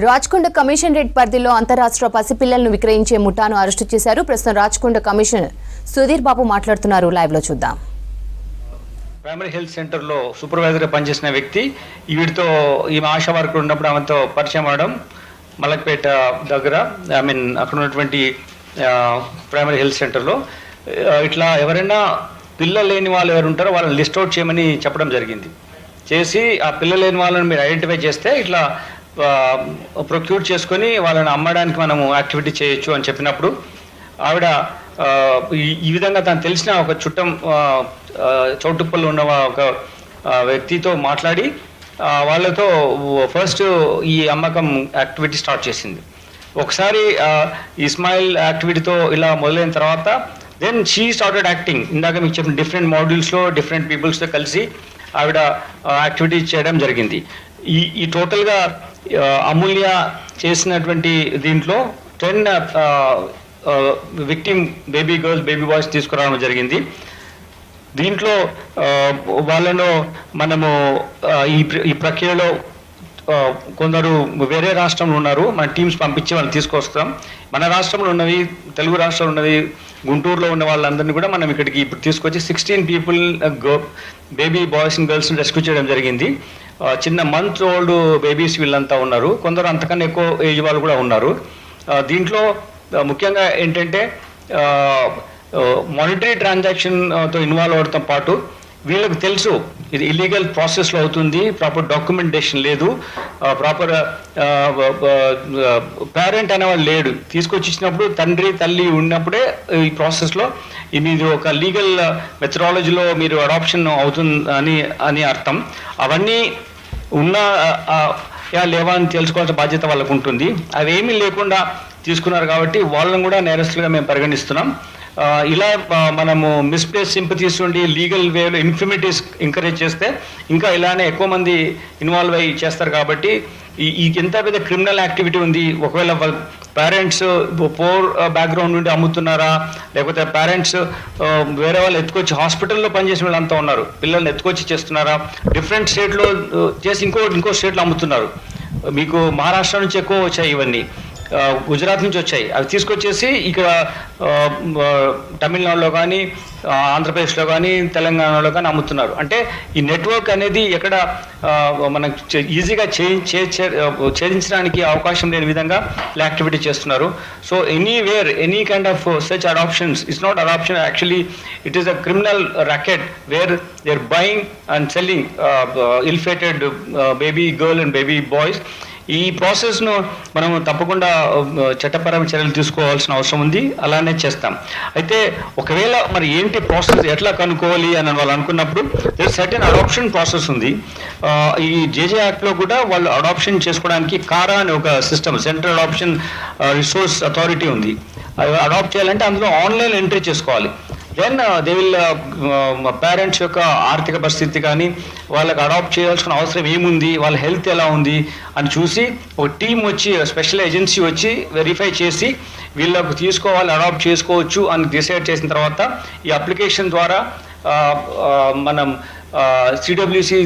Rachakonda commissionerate పరిధిలో అంతర్రాష్ట్ర పసిపిల్లలను విక్రయించే ముఠాను అరెస్టు చేశారు. ప్రస్తుతం రాచకొండ కమిషనర్ సుధీర్ బాబు మాట్లాడుతున్నారు. లైవ్ లో చూద్దాం. ప్రైమరీ హెల్త్ సెంటర్లో సూపర్వైజర్గా పనిచేసిన వ్యక్తి వీటితో ఈమె ఆశా వర్కర్ ఉన్నప్పుడు ఆమెతో పరిచయం అవడం, మలక్పేట దగ్గర అక్కడ ఉన్నటువంటి ప్రైమరీ హెల్త్ సెంటర్లో ఇట్లా ఎవరైనా పిల్లలు లేని వాళ్ళు ఎవరు ఉంటారో వాళ్ళని లిస్ట్ అవుట్ చేయమని చెప్పడం జరిగింది. చేసి ఆ పిల్లలు లేని వాళ్ళని మీరు ఐడెంటిఫై చేస్తే ఇట్లా ప్రొక్యూర్ చేసుకొని వాళ్ళని అమ్మడానికి మనము యాక్టివిటీ చేయొచ్చు అని చెప్పినప్పుడు ఆవిడ ఈ విధంగా తను తెలిసిన ఒక చుట్టం చౌటుప్పల్లో ఉన్న ఒక వ్యక్తితో మాట్లాడి వాళ్ళతో ఫస్ట్ ఈ అమ్మకం యాక్టివిటీ స్టార్ట్ చేసింది. ఒకసారి ఇస్మాయిల్ యాక్టివిటీతో ఇలా మొదలైన తర్వాత దెన్ షీ స్టార్టెడ్ యాక్టింగ్. ఇందాక మీకు చెప్పిన డిఫరెంట్ మాడ్యూల్స్లో డిఫరెంట్ పీపుల్స్తో కలిసి ఆవిడ యాక్టివిటీ చేయడం జరిగింది. ఈ టోటల్గా అమూల్య చేసినటువంటి దీంట్లో 10 victim baby girls, baby boys తీసుకురావడం జరిగింది. దీంట్లో వాళ్ళను మనము ఈ ప్రక్రియలో కొందరు వేరే రాష్ట్రంలో ఉన్నారు, మన టీమ్స్ పంపించి వాళ్ళని తీసుకొస్తాం. మన రాష్ట్రంలో ఉన్నవి, తెలుగు రాష్ట్రంలో ఉన్నవి, గుంటూరులో ఉన్న వాళ్ళందరినీ కూడా మనం ఇక్కడికి ఇప్పుడు తీసుకొచ్చి 16 పీపుల్ బేబీ బాయ్స్ అండ్ గర్ల్స్ని రెస్క్యూ చేయడం జరిగింది. చిన్న మంత్ ఓల్డ్ బేబీస్ వీళ్ళంతా ఉన్నారు, కొందరు అంతకన్నా ఎక్కువ ఏజ్ వాళ్ళు కూడా ఉన్నారు. దీంట్లో ముఖ్యంగా ఏంటంటే మానిటరీ ట్రాన్సాక్షన్తో ఇన్వాల్వ్ అవడంతో పాటు వీళ్ళకి తెలుసు ఇది ఇల్లీగల్ ప్రాసెస్లో అవుతుంది, ప్రాపర్ డాక్యుమెంటేషన్ లేదు, ప్రాపర్ పేరెంట్ అనేవాళ్ళు లేడు. తీసుకొచ్చి ఇచ్చినప్పుడు తండ్రి తల్లి ఉన్నప్పుడే ఈ ప్రాసెస్లో ఇది ఒక లీగల్ మెథడాలజీలో మీరు అడాప్షన్ అవుతుంది అని అర్థం. అవన్నీ ఉన్నా లేవా అని తెలుసుకోవాల్సిన బాధ్యత వాళ్ళకు ఉంటుంది. అవేమీ లేకుండా తీసుకున్నారు కాబట్టి వాళ్ళని కూడా నేరస్తులుగా మేము పరిగణిస్తున్నాం. ఇలా మనము మిస్ప్లేస్ సింపతీస్ ఉండి లీగల్ వేలో ఇన్ఫర్మిటీస్ ఎంకరేజ్ చేస్తే ఇంకా ఇలానే ఎక్కువ మంది ఇన్వాల్వ్ అయ్యి చేస్తారు. కాబట్టి ఈ ఎంత పెద్ద క్రిమినల్ యాక్టివిటీ ఉంది. ఒకవేళ పేరెంట్స్ పోర్ బ్యాక్గ్రౌండ్ నుండి అమ్ముతున్నారా, లేకపోతే పేరెంట్స్ వేరే వాళ్ళు ఎత్తుకొచ్చి హాస్పిటల్లో పనిచేసిన వాళ్ళంతా ఉన్నారు, పిల్లల్ని ఎత్తుకొచ్చి చేస్తున్నారా, డిఫరెంట్ స్టేట్లో చేసి ఇంకో స్టేట్లో అమ్ముతున్నారు. మీకు మహారాష్ట్ర నుంచి ఎక్కువ వచ్చాయి, ఇవన్నీ గుజరాత్ నుంచి వచ్చాయి. అవి తీసుకొచ్చేసి ఇక్కడ తమిళనాడులో కానీ, ఆంధ్రప్రదేశ్లో కానీ, తెలంగాణలో కానీ అమ్ముతున్నారు. అంటే ఈ నెట్వర్క్ అనేది ఎక్కడ మనకు ఈజీగా ఛేదించడానికి అవకాశం లేని విధంగా యాక్టివిటీ చేస్తున్నారు. So anywhere any kind of such adoptions it's not adoption, actually it is a criminal racket where they are buying and selling ill-fated baby girl and baby boys. ఈ ప్రాసెస్ను మనం తప్పకుండా చట్టపరమైన చర్యలు తీసుకోవాల్సిన అవసరం ఉంది, అలానే చేస్తాం. అయితే ఒకవేళ మరి ఏంటి ప్రాసెస్ ఎట్లా కనుక్కోవాలి అని వాళ్ళు అనుకున్నప్పుడు సర్టెన్ అడాప్షన్ ప్రాసెస్ ఉంది. ఈ జేజే యాక్ట్లో కూడా వాళ్ళు అడాప్షన్ చేసుకోవడానికి కారా అనే ఒక system, central adoption resource authority ఉంది. అడాప్ట్ చేయాలంటే అందులో ఆన్లైన్ ఎంట్రీ చేసుకోవాలి. దెన్ దే విల్ పేరెంట్స్ యొక్క ఆర్థిక పరిస్థితి కానీ, వాళ్ళకి అడాప్ట్ చేయాల్సిన అవసరం ఏముంది, వాళ్ళ హెల్త్ ఎలా ఉంది అని చూసి ఒక టీం వచ్చి, స్పెషల్ ఏజెన్సీ వచ్చి వెరిఫై చేసి వీళ్ళకు తీసుకోవాలి, అడాప్ట్ చేసుకోవచ్చు అని డిసైడ్ చేసిన తర్వాత ఈ అప్లికేషన్ ద్వారా మనం సిడబ్ల్యూసి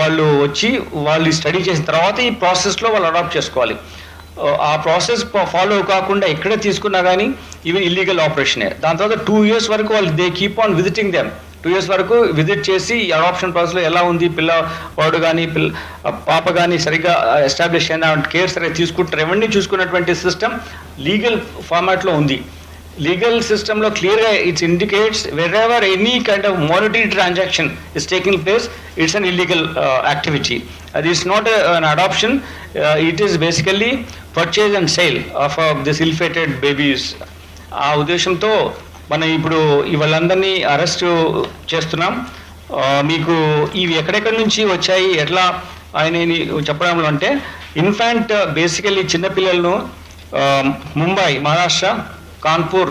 వాళ్ళు వచ్చి వాళ్ళు స్టడీ చేసిన తర్వాత ఈ ప్రాసెస్లో వాళ్ళు అడాప్ట్ చేసుకోవాలి. ఆ ప్రాసెస్ ఫాలో కాకుండా ఎక్కడ తీసుకున్నా కానీ ఇవి ఇల్లీగల్ ఆపరేషనే. దాని తర్వాత 2 years వరకు వాళ్ళు they keep on visiting them. 2 years వరకు విజిట్ చేసి ఈ అడాప్షన్ ప్రాసెస్లో ఎలా ఉంది, పిల్లవాడు కానీ పాప కానీ సరిగ్గా ఎస్టాబ్లిష్ అయిన కేర్ సరిగ్గా తీసుకుంటారు, ఇవన్నీ చూసుకున్నటువంటి సిస్టమ్ లీగల్ ఫార్మాట్లో ఉంది. లీగల్ సిస్టంలో క్లియర్గా it's indicates wherever any kind of monetary transaction is taking place, it's an illegal activity. అది it's not an adoption, it is basically purchase and sale of this ill-fated babies. ఆ ఉద్దేశంతో మనం ఇప్పుడు వాళ్ళందరినీ arrest చేస్తున్నాం. మీకు ఇవి ఎక్కడెక్కడి నుంచి వచ్చాయి, ఎట్లా ఆయన చెప్పడంలో అంటే ఇన్ఫాంట్ బేసికల్లీ చిన్నపిల్లలను Mumbai Maharashtra, Kanpur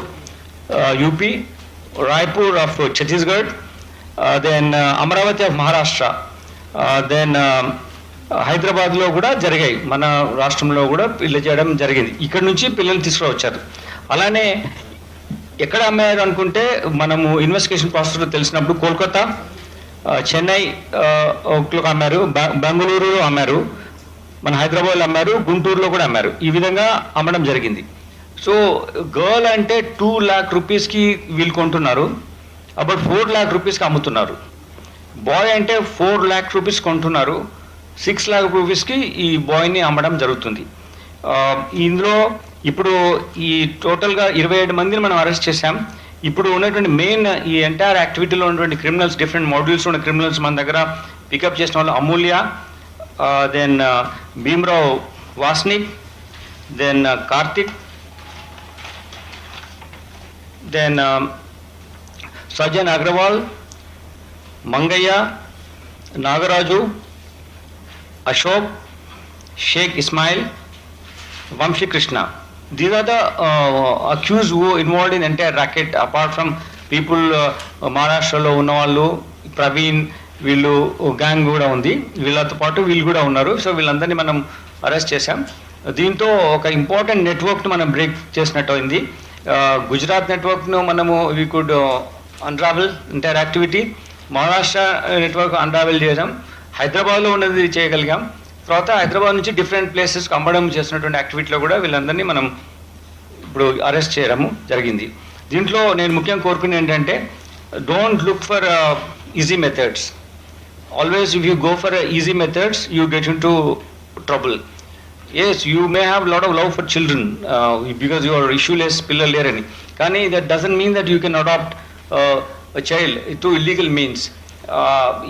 UP, Raipur of Chhattisgarh, then Amaravati of Maharashtra, then హైదరాబాద్లో కూడా జరిగాయి, మన రాష్ట్రంలో కూడా పిల్లలు చేయడం జరిగింది. ఇక్కడ నుంచి పిల్లలు తీసుకువచ్చారు. అలానే ఎక్కడ అమ్మారు అనుకుంటే మనము ఇన్వెస్టిగేషన్ ప్రాసెస్లో తెలిసినప్పుడు కోల్కతా, చెన్నై అమ్మారు, బెంగళూరులో అమ్మారు, మన హైదరాబాద్లో అమ్మారు, గుంటూరులో కూడా అమ్మారు. ఈ విధంగా అమ్మడం జరిగింది. సో గర్ల్ అంటే 2 lakh రూపీస్కి వీళ్ళు కొంటున్నారు, అబౌట్ 4 lakh రూపీస్కి అమ్ముతున్నారు. బాయ్ అంటే 4 lakh రూపీస్ కొంటున్నారు, 6 lakh రూపీస్కి ఈ బాయ్ని అమ్మడం జరుగుతుంది. ఇందులో ఇప్పుడు ఈ టోటల్గా 27 మందిని మనం అరెస్ట్ చేశాం. ఇప్పుడు ఉన్నటువంటి మెయిన్ ఈ ఎంటైర్ యాక్టివిటీలో ఉన్నటువంటి క్రిమినల్స్, డిఫరెంట్ మాడ్యూల్స్ ఉన్న క్రిమినల్స్ మన దగ్గర పికప్ చేసిన వాళ్ళు Amulya, then Bhimrao Wasnik, then Karthik, then Sajjan Agarwal, Mangayya, Nagaraju, Ashok, Sheikh Ismail, Vamsi Krishna. These are the accused who involved in entire racket, apart from people మహారాష్ట్రలో ఉన్న వాళ్ళు, ప్రవీణ్, వీళ్ళు గ్యాంగ్ కూడా ఉంది, వీళ్ళతో పాటు వీళ్ళు కూడా ఉన్నారు. సో వీళ్ళందరినీ మనం అరెస్ట్ చేశాం. దీంతో ఒక ఇంపార్టెంట్ నెట్వర్క్ను మనం బ్రేక్ చేసినట్టు అయింది. గుజరాత్ నెట్వర్క్ను మనము we could unravel entire activity, Maharashtra network unravel చేసాం, హైదరాబాద్లో ఉన్నది చేయగలిగాం. తర్వాత హైదరాబాద్ నుంచి డిఫరెంట్ ప్లేసెస్కి అమ్మడం చేసినటువంటి యాక్టివిటీలో కూడా వీళ్ళందరినీ మనం ఇప్పుడు అరెస్ట్ చేయడము జరిగింది. దీంట్లో నేను ముఖ్యంగా కోరుకునేది ఏంటంటే, don't look for easy methods. Always if you go for easy methods you get into trouble. Yes, you may have lot of love for children because you are issueless, పిల్లలు లేరని, కానీ that doesn't mean that you can adopt child to illegal means.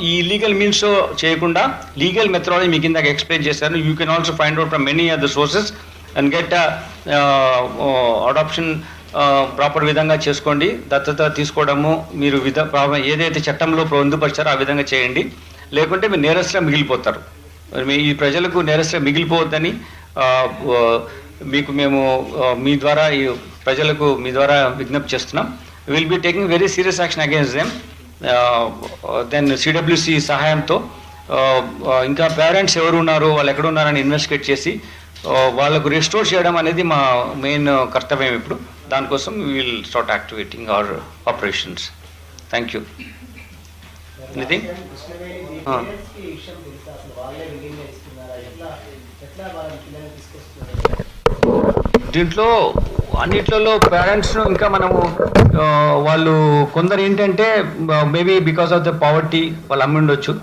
ఈ illegal means చేయకుండా legal methodology మీకు ఇందాక explain చేశాను. You can also find out from many other sources and get adoption proper విధంగా చేసుకోండి. దత్తత తీసుకోవడము మీరు ఏదైతే చట్టంలో పొందుపరిచారో ఆ విధంగా చేయండి, లేకుంటే మీరు నేరస్తుగా మిగిలిపోతారు. ఈ ప్రజలకు నేరస్తుగా మిగిలిపోవద్దని మీకు మేము మీ ద్వారా ఈ ప్రజలకు మీ ద్వారా విజ్ఞప్తి చేస్తున్నాం. Will be taking very serious action against them. Then CWC సహాయంతో ఇంకా పేరెంట్స్ ఎవరు ఉన్నారు, వాళ్ళు ఎక్కడ ఉన్నారని ఇన్వెస్టిగేట్ చేసి వాళ్ళకు రిస్టోర్ చేయడం అనేది మా మెయిన్ కర్తవ్యం. ఇప్పుడు దానికోసం will start activating our operations. Thank you. Anything? దీంట్లో అన్నిట్లలో పేరెంట్స్ను ఇంకా మనము వాళ్ళు కొందరు ఏంటంటే maybe because of the poverty వాళ్ళు అమ్మి ఉండొచ్చు,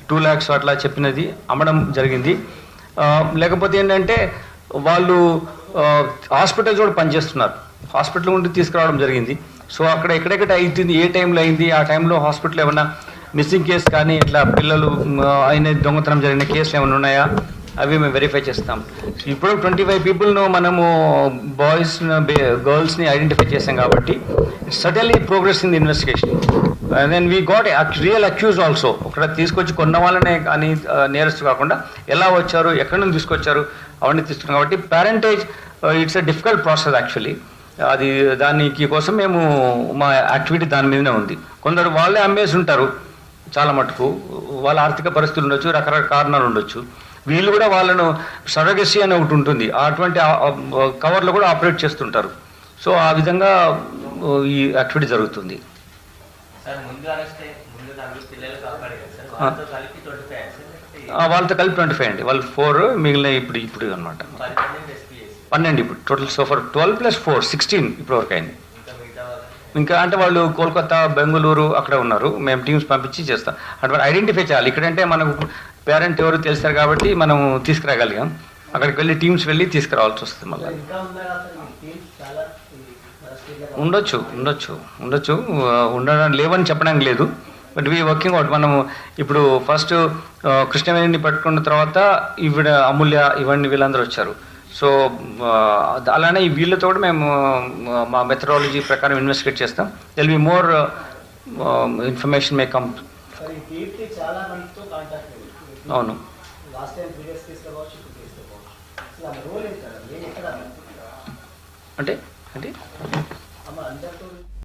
2 lakhs అట్లా చెప్పినది అమ్మడం జరిగింది. లేకపోతే ఏంటంటే వాళ్ళు హాస్పిటల్స్ కూడా పనిచేస్తున్నారు, హాస్పిటల్ నుండి తీసుకురావడం జరిగింది. సో అక్కడ ఎక్కడెక్కడ అవుతుంది, ఏ టైంలో అయింది, ఆ టైంలో హాస్పిటల్ ఏమన్నా మిస్సింగ్ కేసు కానీ ఇట్లా పిల్లలు అయిన దొంగతనం జరిగిన కేసులు ఏమైనా ఉన్నాయా అవి మేము వెరిఫై చేస్తాం. ఇప్పుడు 25 పీపుల్ను మనము బాయ్స్ గర్ల్స్ని ఐడెంటిఫై చేసాం కాబట్టి suddenly progress in the investigation. Then we got real accuse also. అక్కడ తీసుకొచ్చి కొన్న వాళ్ళనే కానీ నేరస్తు కాకుండా ఎలా వచ్చారు, ఎక్కడి నుంచి తీసుకొచ్చారు అవన్నీ తీసుకున్నాం. కాబట్టి parentage it's a difficult process actually. అది దానికి కోసం మేము మా యాక్టివిటీ దాని మీదనే ఉంది. కొందరు వాళ్ళే అమ్మేసి ఉంటారు, చాలా మటుకు వాళ్ళ ఆర్థిక పరిస్థితులు ఉండొచ్చు, రకరకాల కారణాలు ఉండొచ్చు. వీళ్ళు కూడా వాళ్ళను సరగసి అని ఒకటి ఉంటుంది, అటువంటి కవర్లో కూడా ఆపరేట్ చేస్తుంటారు. సో ఆ విధంగా ఈ యాక్టివిటీ జరుగుతుంది. వాళ్ళతో కలిపి 25 అండి, వాళ్ళు 4, మిగిలిన ఇప్పుడు అనమాట 12. ఇప్పుడు టోటల్ సోఫర్ 12 + 4 16 ఇప్పటి వరకు అయింది. ఇంకా అంటే వాళ్ళు కోల్కతా, బెంగళూరు అక్కడ ఉన్నారు. మేము టీమ్స్ పంపించి చేస్తాం. అంటే ఐడెంటిఫై చేయాలి. ఇక్కడంటే మనకు పేరెంట్ ఎవరు తెలుస్తారు కాబట్టి మనం తీసుకురాగలిగాం. అక్కడికి వెళ్ళి టీమ్స్ వెళ్ళి తీసుకురావాల్సి వస్తుంది. మళ్ళీ ఉండొచ్చు ఉండడం లేవని చెప్పడానికి లేదు, బట్ వీ వర్కింగ్ అవుట్. మనము ఇప్పుడు ఫస్ట్ కృష్ణవేణిని పట్టుకున్న తర్వాత ఈవిడ అమూల్య ఇవన్నీ వీళ్ళందరూ వచ్చారు. సో అలానే వీళ్ళతో కూడా మేము మా మెథడాలజీ ప్రకారం ఇన్వెస్టిగేట్ చేస్తాం. They'll be more information may come. అవును, అంటే